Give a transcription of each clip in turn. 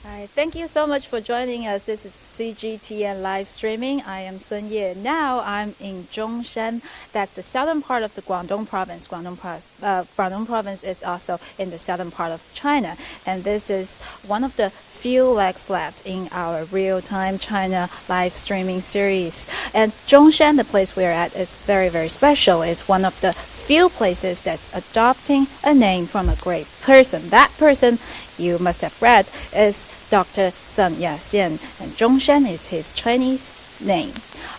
Hi, thank you so much for joining us. This is CGTN live streaming. I am Sun Yatsen. Now I'm in Zhongshan. That's the southern part of the Guangdong province. Guangdong province is also in the southern part of China. And this is one of the few legs left in our real-time China live streaming series. And Zhongshan, the place we're at, is very, very special. It's one of the few places that's adopting a name from a great person. That person, you must have read, is Dr. Sun Yatsen, and Zhongshan is his Chinese name.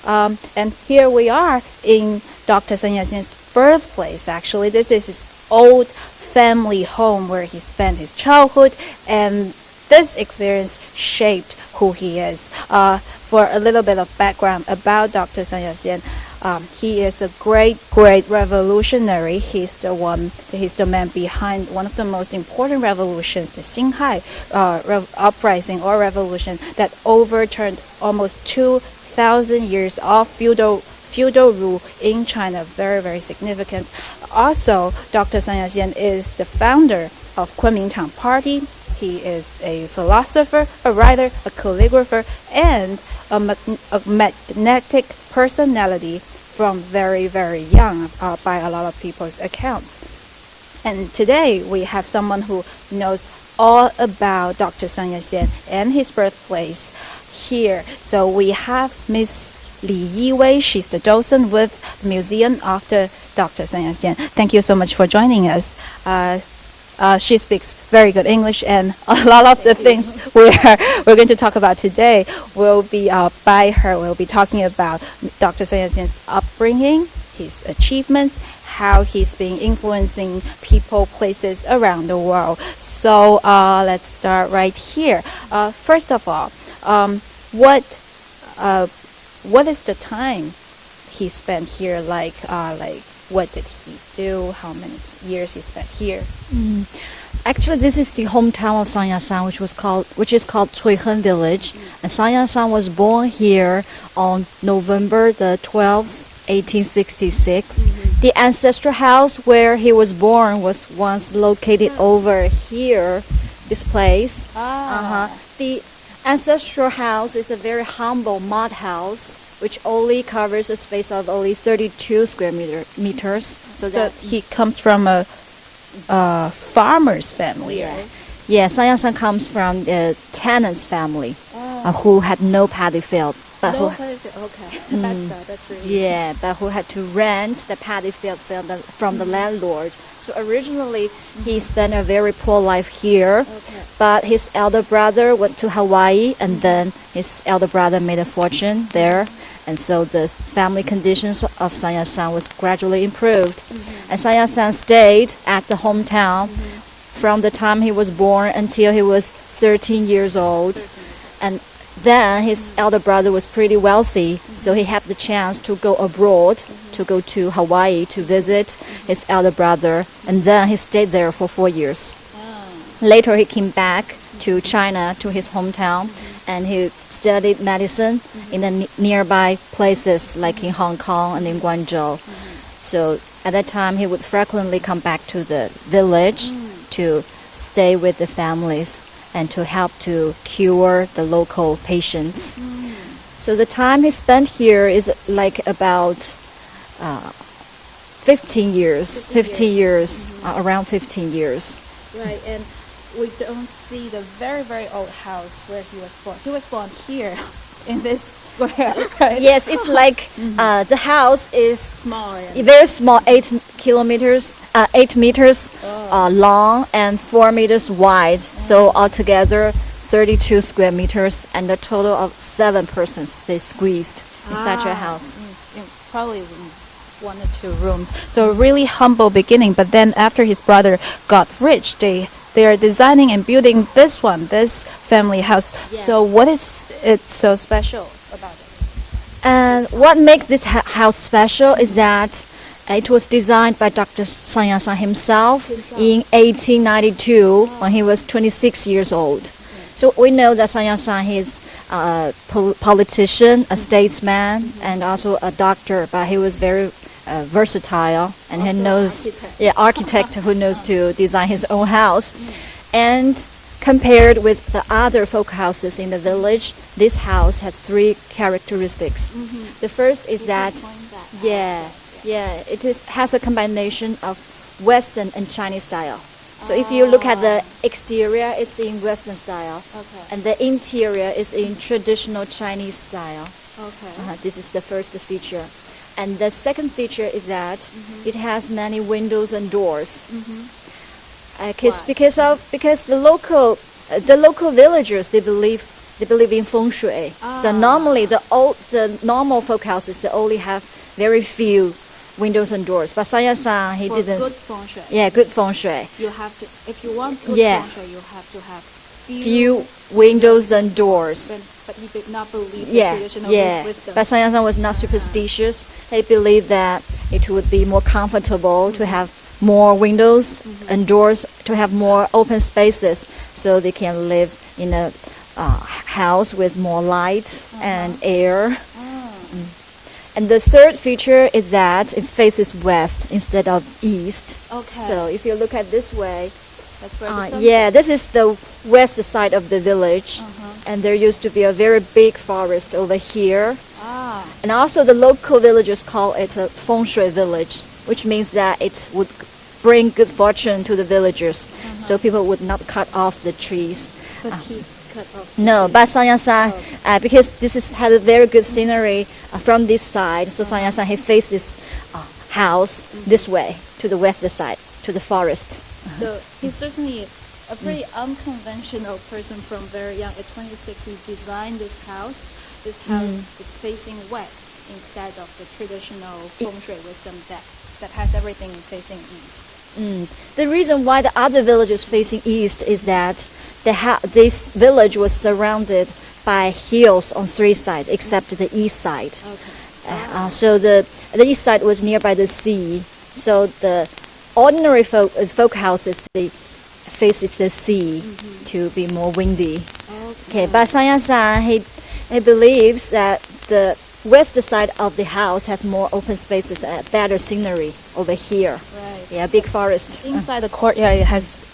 And here we are in Dr. Sun Yatsen's birthplace. Actually, this is his old family home where he spent his childhood, and this experience shaped who he is. For a little bit of background about Dr. Sun Yatsen, he is a great revolutionary. He's the man behind one of the most important revolutions, the Xinhai uprising or revolution that overturned almost 2,000 years of feudal rule in China. Very, very significant. Also, Dr. Sun Yatsen is the founder of Kuomintang Party. He is a philosopher, a writer, a calligrapher, and a magnetic personality from very, very young by a lot of people's accounts. And today we have someone who knows all about Dr. Sun Yatsen and his birthplace here. So we have Miss Li Yiwei. She's the docent with the Museum after Dr. Sun Yatsen. Thank you so much for joining us. She speaks very good English, and a lot of the things we're going to talk about today will be by her. We'll be talking about Dr. Sun Yatsen's upbringing, his achievements, how he's been influencing people, places around the world. So let's start right here. First of all, what is the time he spent here like? What did he do? How many years he spent here? Actually, this is the hometown of Sun Yatsen, which is called Cuihen Village. And Sun Yatsen was born here on November the 12th, 1866. The ancestral house where he was born was once located over here, this place. The ancestral house is a very humble mud house, which only covers a space of only 32 square meters. So he comes from a farmer's family, right? Yeah, Sun Yatsen comes from the tenant's family who had no paddy field. Okay. That's really but who had to rent the paddy field from the landlord. So originally, he spent a very poor life here, but his elder brother went to Hawaii, and then his elder brother made a fortune there. And so the family conditions of Sun Yatsen was gradually improved. And Sun Yatsen stayed at the hometown from the time he was born until he was 13 years old. And then his elder brother was pretty wealthy, so he had the chance to go abroad, to go to Hawaii to visit his elder brother. And then he stayed there for 4 years. Later he came back to China, to his hometown, and he studied medicine in the nearby places like in Hong Kong and in Guangzhou. So at that time he would frequently come back to the village to stay with the families and to help to cure the local patients. So the time he spent here is like about 15 years, around 15 years. Right, and we don't see the very, very old house where he was born. He was born here in this square, right? Yes, it's like the house is Small. very small, 8 meters long and 4 meters wide. So altogether 32 square meters, and a total of 7 persons they squeezed in such a house. Probably 1 or 2 rooms. So a really humble beginning, but then after his brother got rich, they are designing and building this family house. Yes. So what is it so special about this? And what makes this house special is that it was designed by Dr. Sun Yatsen himself in 1892 when he was 26 years old. So we know that Sun Yatsen is a politician, a statesman, and also a doctor, but he was very versatile, and he knows, architect who knows to design his own house. And compared with the other folk houses in the village, this house has three characteristics. The first is that, has a combination of Western and Chinese style. So if you look at the exterior, it's in Western style, and the interior is in traditional Chinese style. This is the first feature. And the second feature is that it has many windows and doors. Because the local villagers, they believe in feng shui. So normally the normal folk houses, they only have very few windows and doors. But Sun Yatsen, he didn't. Good feng shui. Yeah, good feng shui. You have to, if you want good feng shui, you have to have few windows and doors. But he did not believe the traditional wisdom. But Sun Yatsen was not superstitious. He believed that it would be more comfortable to have more windows and doors, to have more open spaces, so they can live in a house with more light and air. And the third feature is that it faces west instead of east. So if you look at this way, that's where this is the west side of the village, and there used to be a very big forest over here. And also the local villagers call it a feng shui village, which means that it would bring good fortune to the villagers, so people would not cut off the trees. But he cut off. No, but Sun Yatsen, because this had a very good scenery from this side, so Sun Yatsen, he faced this house this way, to the west side, to the forest. So he's certainly a pretty unconventional person from very young. At 26, he designed this house. This house is facing west instead of the traditional feng shui wisdom that has everything facing east. The reason why the other villages facing east is that this village was surrounded by hills on three sides, except the east side. So the east side was nearby the sea. So the ordinary folk houses, they faces the sea to be more windy. But Sun Yatsen, he believes that the west side of the house has more open spaces and better scenery over here. Yeah, big forest. Inside the courtyard,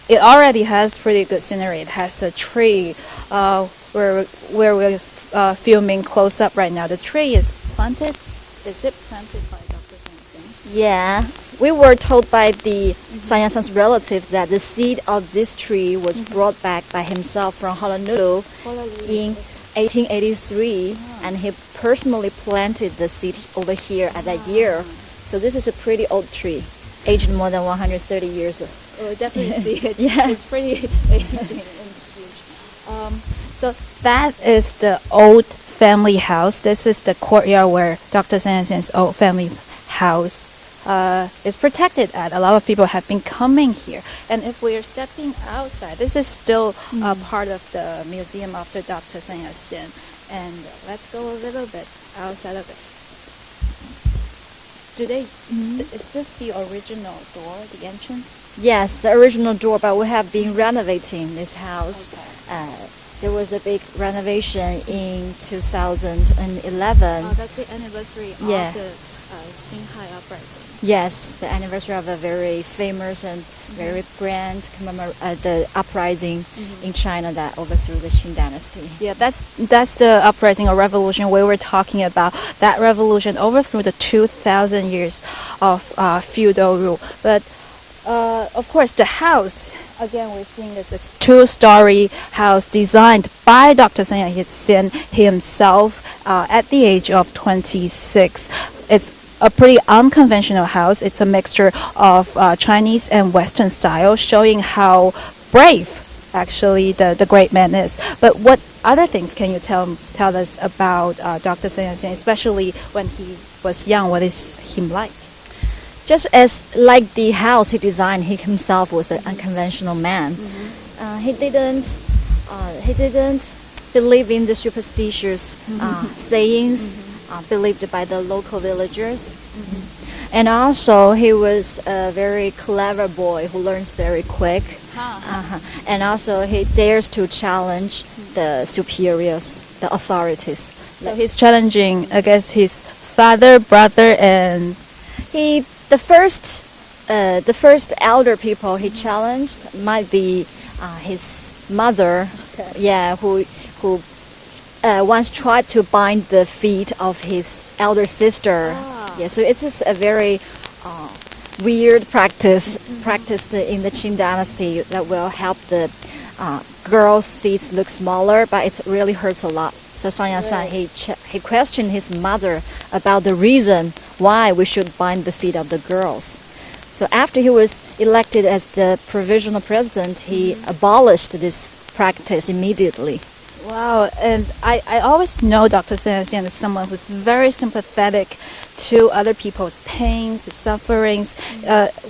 it already has pretty good scenery. It has a tree where we're filming close up right now. The tree is planted. Is it planted by Dr. Sun? Yeah, we were told by the Sun Yatsen's relatives that the seed of this tree was brought back by himself from Honolulu in 1883, and he personally planted the seed over here at that year. So this is a pretty old tree, aged more than 130 years. Oh, definitely see it. It's pretty aging and huge. So that is the old family house. This is the courtyard where Dr. Sun Yatsen's old family house is protected at. A lot of people have been coming here. And if we are stepping outside, this is still part of the museum after Dr. Sun Yatsen. And let's go a little bit outside of it. Is this the original door, the entrance? Yes, the original door, but we have been renovating this house. There was a big renovation in 2011. Oh, that's the anniversary of the Xinhai uprising. Yes, the anniversary of a very famous and very grand the uprising in China that overthrew the Qing Dynasty. Yeah, that's the uprising or revolution we were talking about. That revolution overthrew the 2,000 years of feudal rule. But of course, the house, again, we're seeing this. It's a two-story house designed by Dr. Sun Yatsen himself at the age of 26. It's a pretty unconventional house. It's a mixture of Chinese and Western style, showing how brave actually the great man is. But what other things can you tell us about Dr. Sun Yatsen, especially when he was young? What is him like? Just as like the house he designed, he himself was an unconventional man. He didn't believe in the superstitious sayings believed by the local villagers. And also he was a very clever boy who learns very quick. And also he dares to challenge the superiors, the authorities. So he's challenging, I guess, his father, brother, and the first elder people he challenged might be his mother, Okay. who once tried to bind the feet of his elder sister. Ah. Yeah, so it is a very weird practice practiced in the Qing Dynasty that will help the girls' feet look smaller, but it really hurts a lot. So Sun Yatsen, he questioned his mother about the reason why we should bind the feet of the girls. So after he was elected as the provisional president, he abolished this practice immediately. Wow, and I always know Dr. Sun Yatsen as someone who's very sympathetic to other people's pains, sufferings.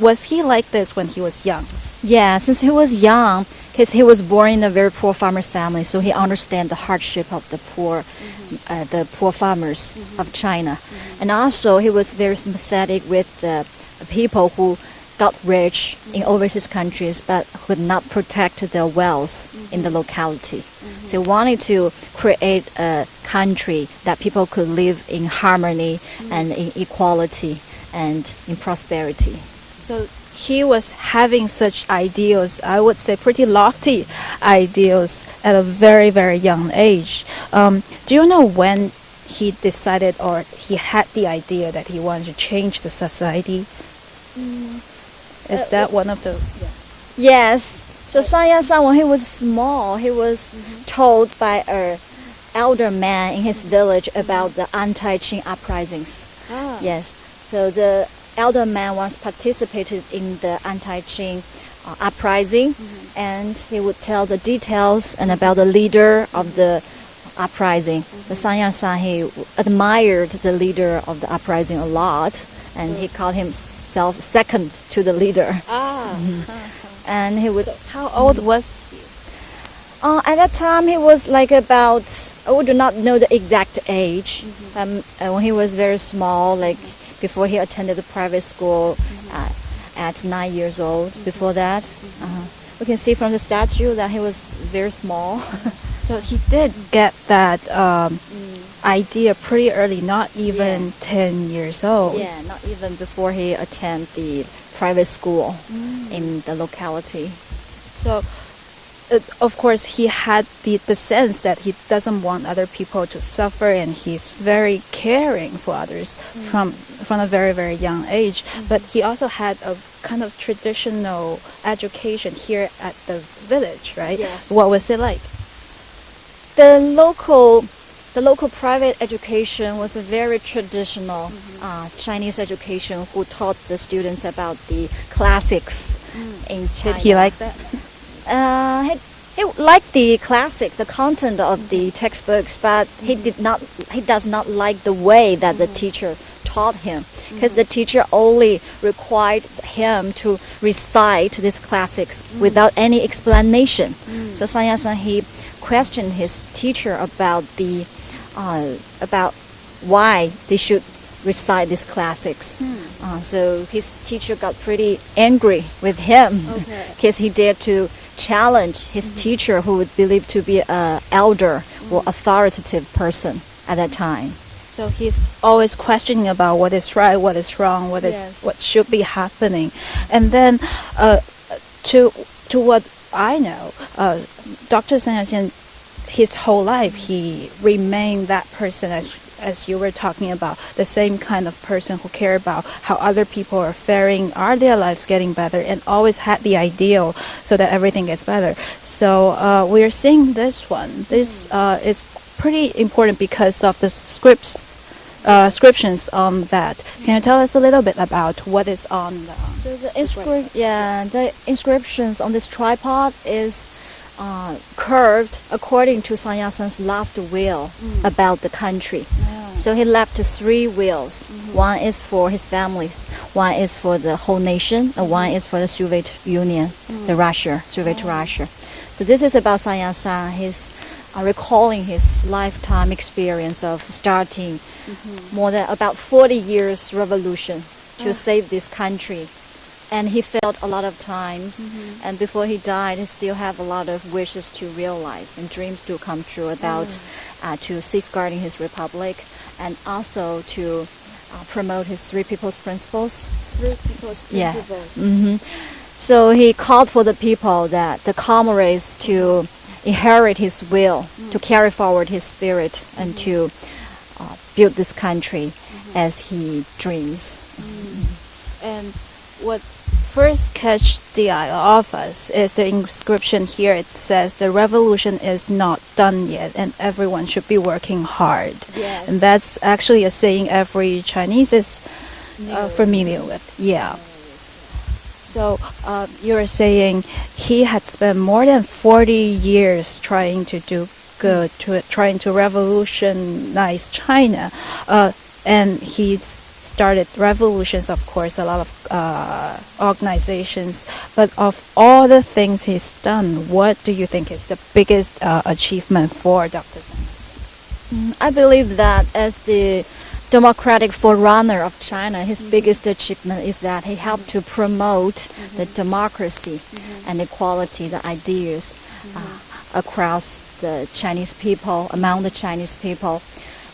Was he like this when he was young? Yeah, since he was young, because he was born in a very poor farmer's family, so he understands the hardship of the poor farmers of China. And also, he was very sympathetic with the people who got rich in overseas countries but could not protect their wealth in the locality. So he wanted to create a country that people could live in harmony and in equality and in prosperity. So he was having such ideals, I would say pretty lofty ideals at a very, very young age. Do you know when he decided or he had the idea that he wanted to change the society? Is that one of the... Yes. So Sun Yatsen, when he was small, he was told by an elder man in his village about the anti-Qing uprisings. Ah. Yes. So the elder man once participated in the anti-Qing uprising, and he would tell the details and about the leader of the uprising. So Sun Yatsen, he admired the leader of the uprising a lot, and he called himself second to the leader. Ah. And he would. So how old was he? At that time, he was like about. I do not know the exact age. When he was very small, like before he attended the private school at 9 years old. Before that, we can see from the statue that he was very small. So he did get that idea pretty early, not even 10 years old. Yeah, not even before he attended the private school in the locality. So, of course, he had the sense that he doesn't want other people to suffer, and he's very caring for others from a very, very young age. But he also had a kind of traditional education here at the village, right? Yes. What was it like? The local private education was a very traditional Chinese education who taught the students about the classics in China. Did he like that? He liked the classic, the content of the textbooks, but he does not like the way that the teacher taught him, because the teacher only required him to recite these classics without any explanation. So Sun Yatsen, he questioned his teacher about about why they should recite these classics. So his teacher got pretty angry with him because he dared to challenge his teacher, who would believe to be an elder or authoritative person at that time. So he's always questioning about what is right, what is wrong, what should be happening. And then to what I know, Dr. Sun Yatsen, his whole life he remained that person, as you were talking about, the same kind of person who cared about how other people are faring, are their lives getting better, and always had the ideal so that everything gets better. So we are seeing this one. This is pretty important because of the inscriptions on that. Can you tell us a little bit about what is on the... So the inscriptions on this tripod is curved according to Sun Yatsen's last will about the country. So he left 3 wills. One is for his families, one is for the whole nation, and one is for the Soviet Union, Soviet Russia. So this is about Sun Yatsen. He's recalling his lifetime experience of starting more than about 40 years revolution to save this country. And he failed a lot of times, and before he died, he still have a lot of wishes to realize and dreams to come true about to safeguarding his republic, and also to promote his 3 people's principles. 3 people's principles. So he called for the people, that the comrades, to inherit his will, to carry forward his spirit, and to build this country as he dreams. And what first catch the eye of us is the inscription here. It says the revolution is not done yet and everyone should be working hard. Yes. And that's actually a saying every Chinese is familiar with. Yeah. So you're saying he had spent more than 40 years trying to do good, trying to revolutionize China. And he started revolutions, of course, a lot of organizations. But of all the things he's done, what do you think is the biggest achievement for Dr. Sun? I believe that as the democratic forerunner of China, his biggest achievement is that he helped to promote the democracy and equality, the ideas across the Chinese people, among the Chinese people.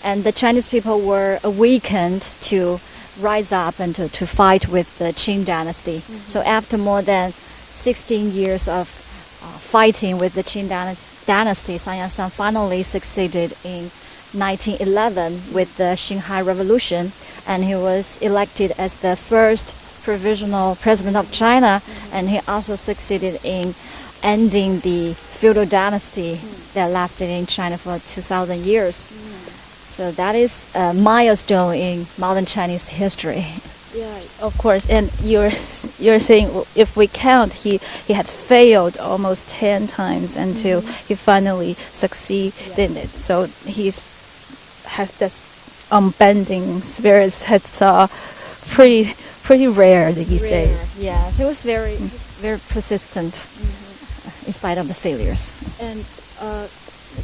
And the Chinese people were awakened to rise up and to fight with the Qing Dynasty. So after more than 16 years of fighting with the Qing Dynasty, Sun Yatsen finally succeeded in 1911 with the Xinhai Revolution, and he was elected as the first provisional president of China, and he also succeeded in ending the feudal dynasty that lasted in China for 2,000 years. So that is a milestone in modern Chinese history. Yeah, of course. And you're saying if we count, he had failed almost 10 times until he finally succeeded in it. So has this unbending spirits. It's pretty rare these days. Yeah, so it was very persistent in spite of the failures. And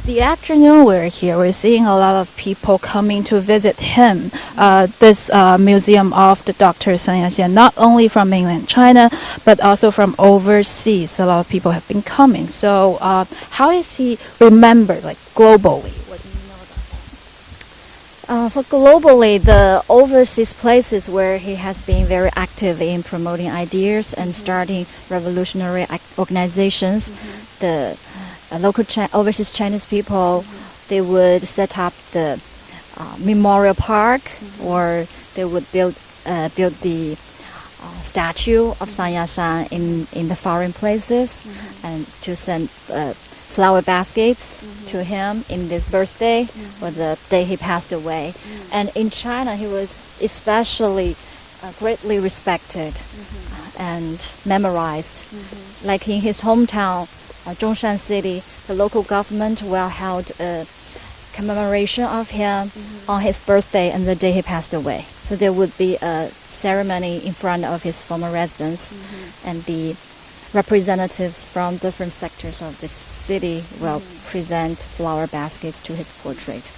the afternoon we're here, we're seeing a lot of people coming to visit him. This museum of the Dr. Sun Yatsen, not only from mainland China, but also from overseas. A lot of people have been coming. So how is he remembered, like globally? What do you know about that? For globally, the overseas places where he has been very active in promoting ideas and starting revolutionary organizations, the local overseas Chinese people, they would set up the memorial park, or they would build the statue of Sun Yatsen in the foreign places, and to send flower baskets to him in his birthday or the day he passed away. And in China, he was especially greatly respected and memorized. Like in his hometown, Zhongshan city, the local government will held a commemoration of him on his birthday and the day he passed away. So there would be a ceremony in front of his former residence, and the representatives from different sectors of this city will present flower baskets to his portrait.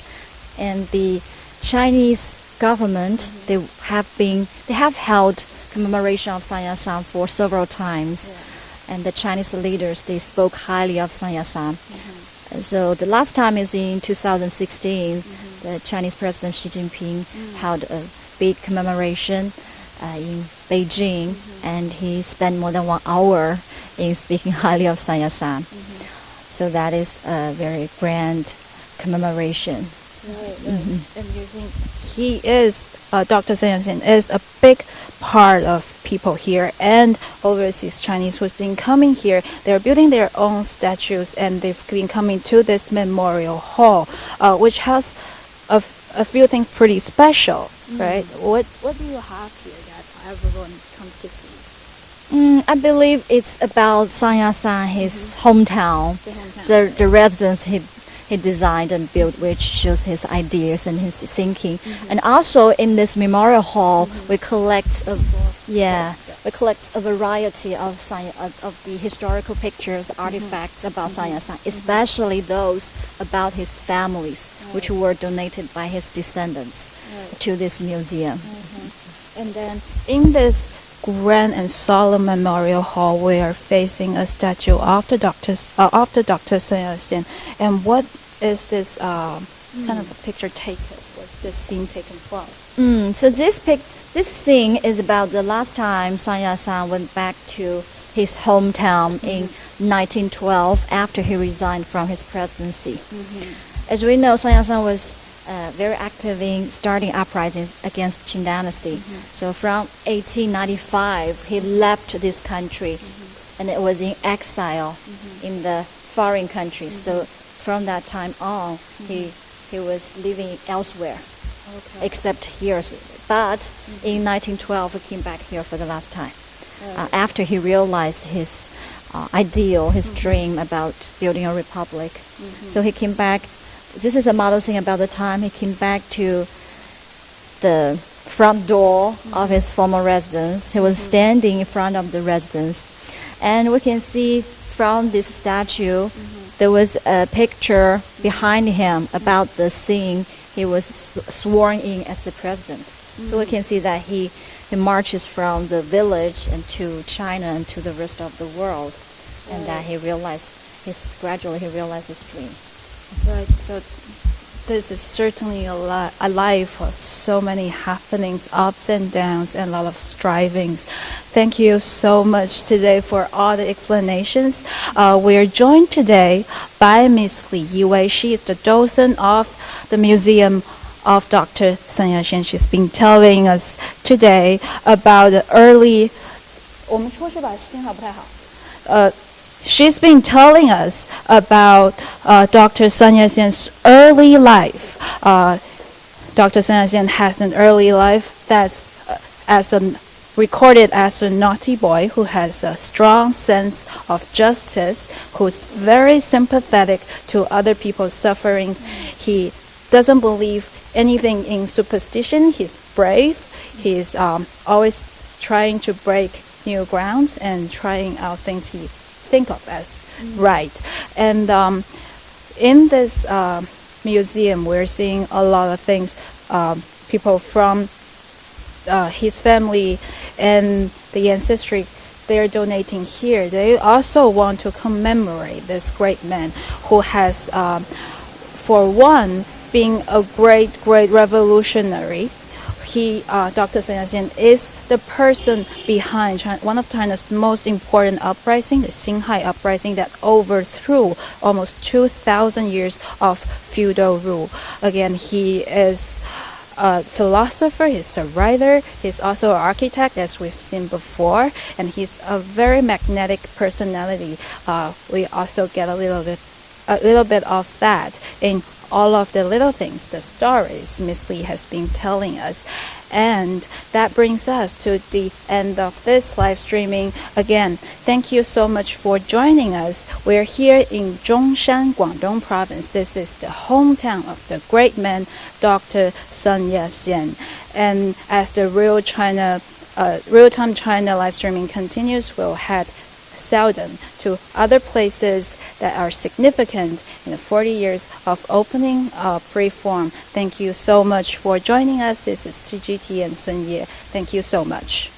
And the Chinese government, they have held commemoration of Sun Yatsen for several times. And the Chinese leaders, they spoke highly of Sun Yatsen. So the last time is in 2016. The Chinese President Xi Jinping held a big commemoration in Beijing, and he spent more than 1 hour in speaking highly of Sun Yatsen. So that is a very grand commemoration. And you think he is, Dr. Sun Yatsen is a big part of people here and overseas Chinese who've been coming here. They're building their own statues, and they've been coming to this memorial hall, which has a few things pretty special, right? What do you have here that everyone comes to see? I believe it's about Sun Yatsen, his hometown, the residence he designed and built, which shows his ideas and his thinking. And also in this memorial hall, we collect a variety of the historical pictures, artifacts about Sun Yatsen, especially those about his families, which were donated by his descendants to this museum. And then in this grand and solemn memorial hall, we are facing a statue of the Dr. Sun Yatsen. And what is this kind of a picture taken? What's this scene taken from? So this scene is about the last time Sun Yatsen went back to his hometown in 1912 after he resigned from his presidency. As we know, Sun Yatsen was very active in starting uprisings against Qing Dynasty. So from 1895, he left this country, and it was in exile in the foreign countries. So from that time on, he was living elsewhere, except here. But in 1912, he came back here for the last time, after he realized his ideal, his dream about building a republic. So he came back. This is a model thing about the time he came back to the front door of his former residence. He was standing in front of the residence, and we can see from this statue there was a picture behind him about the scene he was sworn in as the president. So we can see that he marches from the village into China and to the rest of the world, and that he gradually realized his dream. Right, so this is certainly a life of so many happenings, ups and downs, and a lot of strivings. Thank you so much today for all the explanations. We are joined today by Miss Li Yiwei. She is the docent of the Museum of Dr. Sun Yatsen. She's been telling us today about the early... She's been telling us about Dr. Sun Yatsen's early life. Dr. Sun Yatsen has an early life that's recorded as a naughty boy who has a strong sense of justice, who's very sympathetic to other people's sufferings. He doesn't believe anything in superstition. He's brave. He's always trying to break new ground and trying out things he think of as right. And in this museum, we're seeing a lot of things. People from his family and the ancestry, they're donating here. They also want to commemorate this great man who has, for one, being a great revolutionary. Dr. Sun Yatsen is the person behind one of China's most important uprising, the Xinhai uprising that overthrew almost 2,000 years of feudal rule. Again, he is a philosopher, he's a writer, he's also an architect, as we've seen before, and he's a very magnetic personality. We also get a little bit of that in all of the little things, the stories Miss Li has been telling us. And that brings us to the end of this live streaming. Again, thank you so much for joining us. We're here in Zhongshan, Guangdong province. This is the hometown of the great man, Dr. Sun Yatsen. And as the real-time China live streaming continues, we'll head southern to other places that are significant in the 40 years of opening reform. Thank you so much for joining us. This is CGTN Sun Ye. Thank you so much.